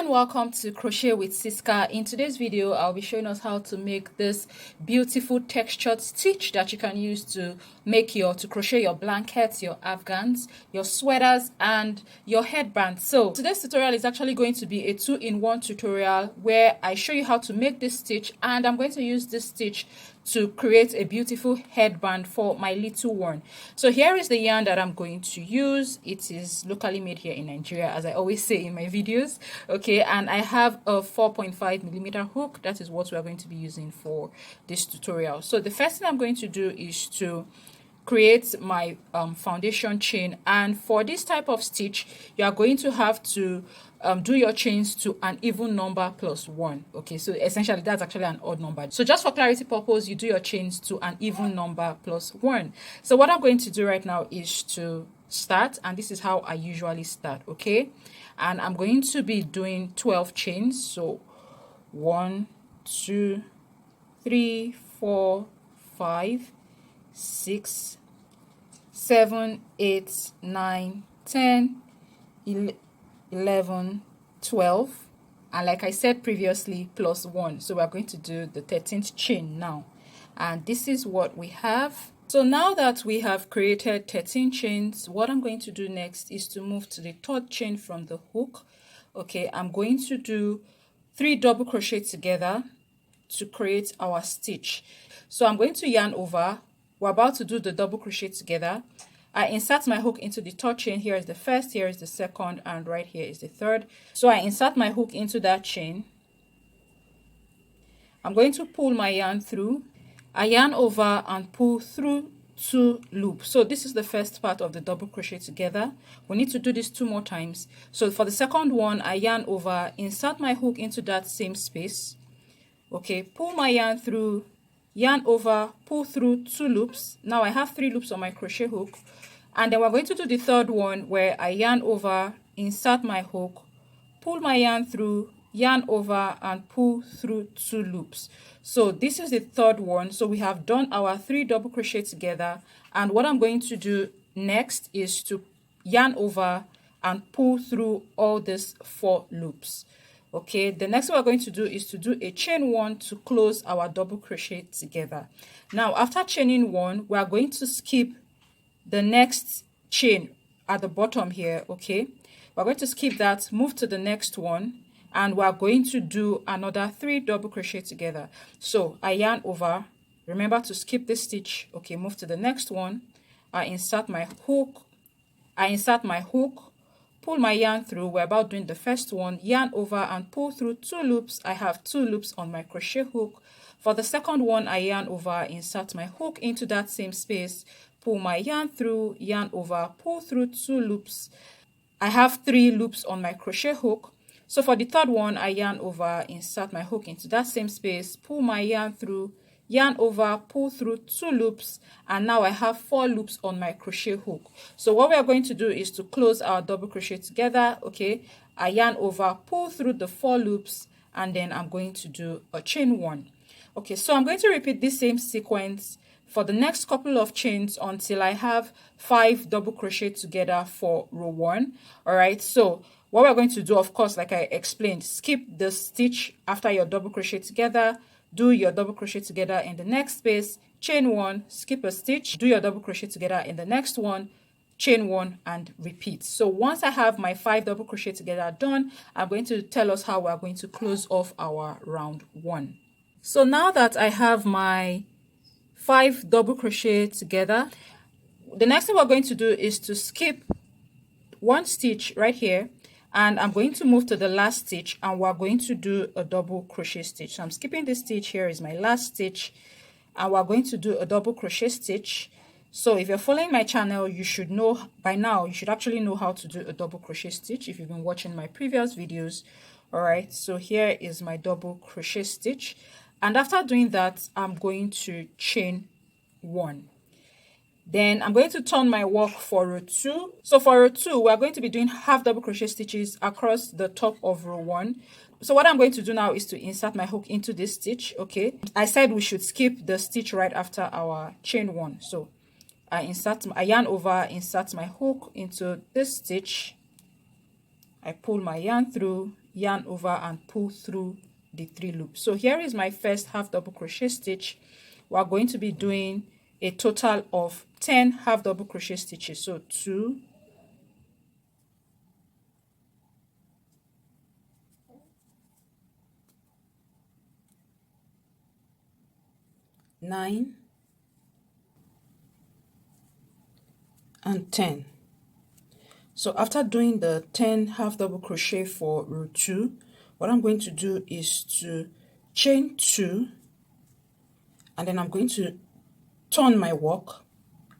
and welcome to Crochet with Siska. In today's video, I'll be showing us how to make this beautiful textured stitch that you can use to crochet your blankets, your afghans, your sweaters, and your headbands. So today's tutorial is actually going to be a 2-in-1 tutorial where I show you how to make this stitch, and I'm going to use this stitch to create a beautiful headband for my little one. So here is the yarn that I'm going to use. It is locally made here in Nigeria, as I always say in my videos. Okay, and I have a 4.5mm hook. That is what we are going to be using for this tutorial. So the first thing I'm going to do is to create my foundation chain, and for this type of stitch you are going to have to do your chains to an even number plus 1. Okay, so essentially that's actually an odd number. So just for clarity purpose, you do your chains to an even number plus 1. So what I'm going to do right now is to start, and this is how I usually start. Okay, and I'm going to be doing 12 chains. So 1, 2, 3, 4, 5, 6, 7, 8, 9, 10, 11, 12, and like I said previously, plus 1. So we're going to do the 13th chain now, and this is what we have. So now that we have created 13 chains, what I'm going to do next is to move to the 3rd chain from the hook. Okay, I'm going to do 3 double crochet together to create our stitch. So I'm going to yarn over. We're about to do the double crochet together. I insert my hook into the 3rd chain. Here is the 1st, here is the 2nd, and right here is the 3rd. So I insert my hook into that chain. I'm going to pull my yarn through. I yarn over and pull through 2 loops. So this is the first part of the double crochet together. We need to do this 2 more times. So for the second one, I yarn over, insert my hook into that same space. Okay, pull my yarn through, yarn over, pull through 2 loops. Now I have 3 loops on my crochet hook, and then we're going to do the 3rd one where I yarn over, insert my hook, pull my yarn through, yarn over, and pull through 2 loops. So this is the 3rd one. So we have done our 3 double crochet together, and what I'm going to do next is to yarn over and pull through all these 4 loops. Okay, the next thing we're going to do is to do a chain 1 to close our double crochet together. Now after chaining 1, we are going to skip the next chain at the bottom here. Okay, we're going to skip that, move to the next one, and we're going to do another 3 double crochet together. So I yarn over, remember to skip this stitch. Okay, move to the next one. I insert my hook, pull my yarn through. We're about doing the first one, yarn over and pull through 2 loops. I have 2 loops on my crochet hook. For the second one, I yarn over, insert my hook into that same space, pull my yarn through, yarn over, pull through 2 loops. I have 3 loops on my crochet hook. So for the 3rd one, I yarn over, insert my hook into that same space, pull my yarn through, yarn over, pull through 2 loops, and now I have 4 loops on my crochet hook. So what we are going to do is to close our double crochet together. Okay, I yarn over, pull through the 4 loops, and then I'm going to do a chain 1. Okay, so I'm going to repeat this same sequence for the next couple of chains until I have 5 double crochet together for row 1. All right, so what we're going to do, of course, like I explained, skip the stitch after your double crochet together, do your double crochet together in the next space, chain 1, skip a stitch, do your double crochet together in the next one, chain 1, and repeat. So once I have my 5 double crochet together done, I'm going to tell us how we're going to close off our round 1. So now that I have my 5 double crochet together, the next thing we're going to do is to skip 1 stitch right here, and I'm going to move to the last stitch, and we're going to do a double crochet stitch. So I'm skipping this stitch. Here is my last stitch, and we're going to do a double crochet stitch. So if you're following my channel, you should know by now, you should actually know how to do a double crochet stitch if you've been watching my previous videos. All right, so here is my double crochet stitch, and after doing that, I'm going to chain 1. Then I'm going to turn my work for row 2. So for row 2, we're going to be doing half double crochet stitches across the top of row 1. So what I'm going to do now is to insert my hook into this stitch. Okay, I said we should skip the stitch right after our chain 1. So I yarn over, insert my hook into this stitch, I pull my yarn through, yarn over, and pull through the 3 loops. So here is my first half double crochet stitch. We are going to be doing a total of 10 half double crochet stitches. So 2, 9, and 10. So after doing the 10 half double crochet for row 2, what I'm going to do is to chain 2, and then I'm going to turn my work.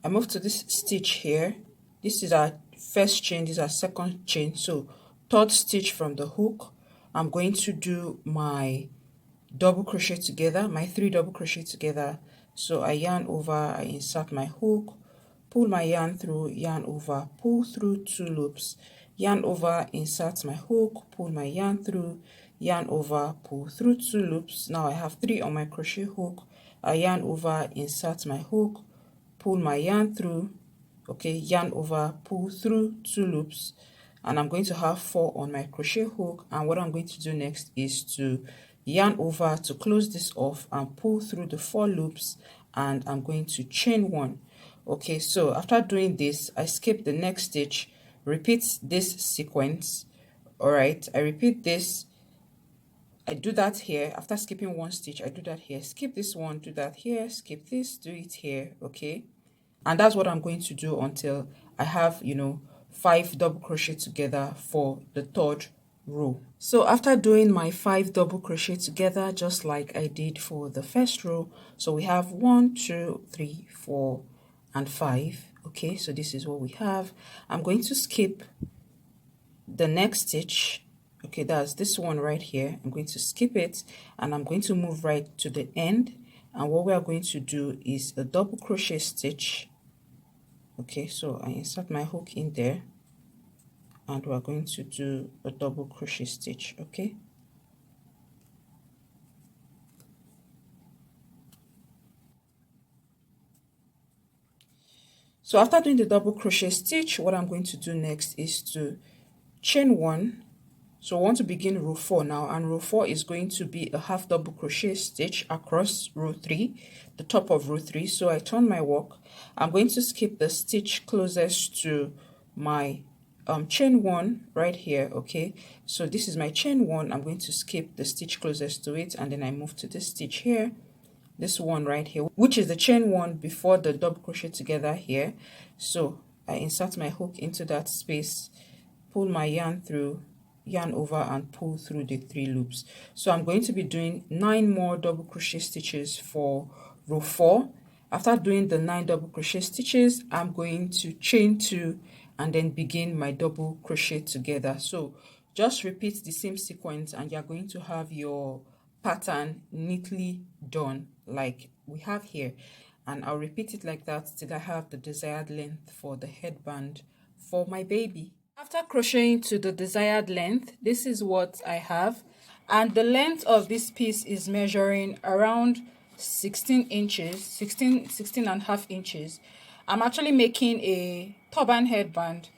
I move to this stitch here. This is our first chain, this is our second chain. So third stitch from the hook, I'm going to do my double crochet together, my 3 double crochet together. So I yarn over, I insert my hook, pull my yarn through, yarn over, pull through 2 loops, yarn over, insert my hook, pull my yarn through, yarn over, pull through 2 loops. Now I have 3 on my crochet hook. I yarn over, insert my hook, pull my yarn through, okay, yarn over, pull through 2 loops, and I'm going to have 4 on my crochet hook. And what I'm going to do next is to yarn over to close this off and pull through the 4 loops, and I'm going to chain 1. Okay, so after doing this, I skip the next stitch, repeat this sequence. All right, I repeat this, I do that here. After skipping 1 stitch, I do that here, skip this one, do that here, skip this, do it here. Okay, and that's what I'm going to do until I have, 5 double crochet together for the 3rd row. So after doing my 5 double crochet together, just like I did for the first row, so we have 1, 2, 3, 4, and 5. Okay, so this is what we have. I'm going to skip the next stitch. Okay, that's this one right here. I'm going to skip it, and I'm going to move right to the end, and what we are going to do is a double crochet stitch. Okay, so I insert my hook in there, and we're going to do a double crochet stitch. Okay, so after doing the double crochet stitch, what I'm going to do next is to chain 1. So I want to begin row 4 now, and row 4 is going to be a half double crochet stitch across row 3, the top of row 3. So I turn my work. I'm going to skip the stitch closest to my chain 1 right here. Okay, so this is my chain 1. I'm going to skip the stitch closest to it, and then I move to this stitch here, this one right here, which is the chain 1 before the double crochet together here. So I insert my hook into that space, pull my yarn through, yarn over, and pull through the 3 loops. So I'm going to be doing 9 more double crochet stitches for row 4. After doing the 9 double crochet stitches, I'm going to chain 2 and then begin my double crochet together. So just repeat the same sequence, and you're going to have your pattern neatly done like we have here. And I'll repeat it like that till I have the desired length for the headband for my baby. After crocheting to the desired length, this is what I have, and the length of this piece is measuring around 16 inches, 16 and a half inches. I'm actually making a turban headband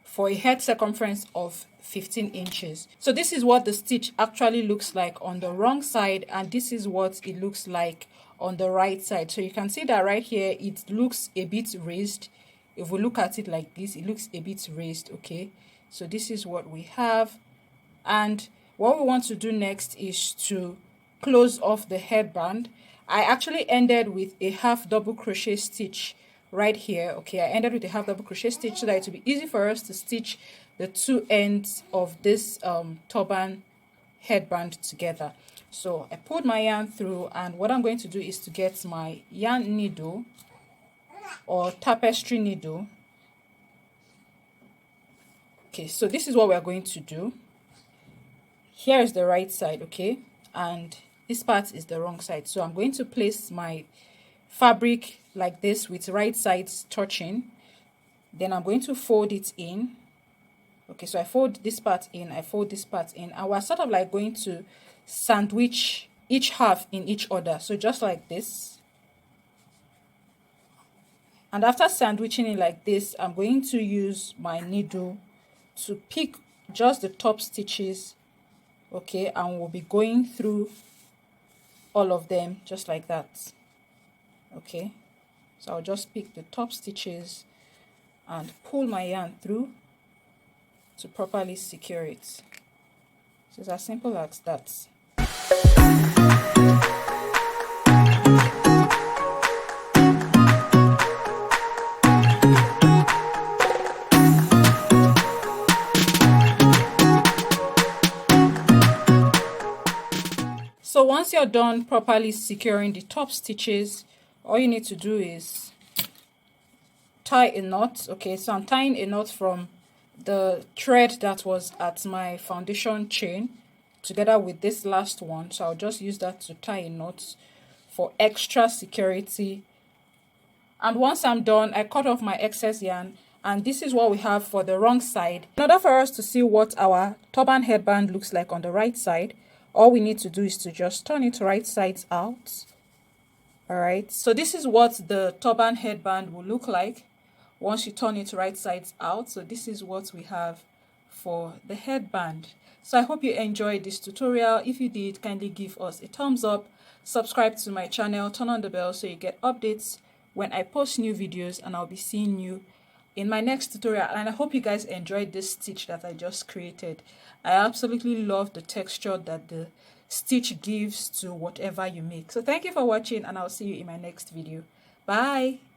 for a head circumference of 15 inches. So this is what the stitch actually looks like on the wrong side, and this is what it looks like on the right side. So you can see that right here it looks a bit raised. If we look at it like this, it looks a bit raised. Okay, so this is what we have, and what we want to do next is to close off the headband. I actually ended with a half double crochet stitch right here. Okay, I ended with a half double crochet stitch so that it will be easy for us to stitch the 2 ends of this turban headband together. So I pulled my yarn through, and what I'm going to do is to get my yarn needle or tapestry needle. Okay, so this is what we're going to do. Here is the right side, okay, and this part is the wrong side. So I'm going to place my fabric like this with right sides touching. Then I'm going to fold it in. Okay, so I fold this part in, I fold this part in, and we're sort of like going to sandwich each half in each other. So just like this. And after sandwiching it like this, I'm going to use my needle to pick just the top stitches, okay, and we'll be going through all of them just like that. Okay, so I'll just pick the top stitches and pull my yarn through to properly secure it. So it's as simple as that. So once you're done properly securing the top stitches, all you need to do is tie a knot. Okay, so I'm tying a knot from the thread that was at my foundation chain together with this last one. So I'll just use that to tie a knot for extra security. And once I'm done, I cut off my excess yarn, and this is what we have for the wrong side. In order for us to see what our turban headband looks like on the right side, all we need to do is to just turn it right sides out. Alright, so this is what the turban headband will look like once you turn it right sides out. So this is what we have for the headband. So I hope you enjoyed this tutorial. If you did, kindly give us a thumbs up, subscribe to my channel, turn on the bell so you get updates when I post new videos, and I'll be seeing you in my next tutorial. And I hope you guys enjoyed this stitch that I just created. I absolutely love the texture that the stitch gives to whatever you make. So thank you for watching, and I'll see you in my next video. Bye.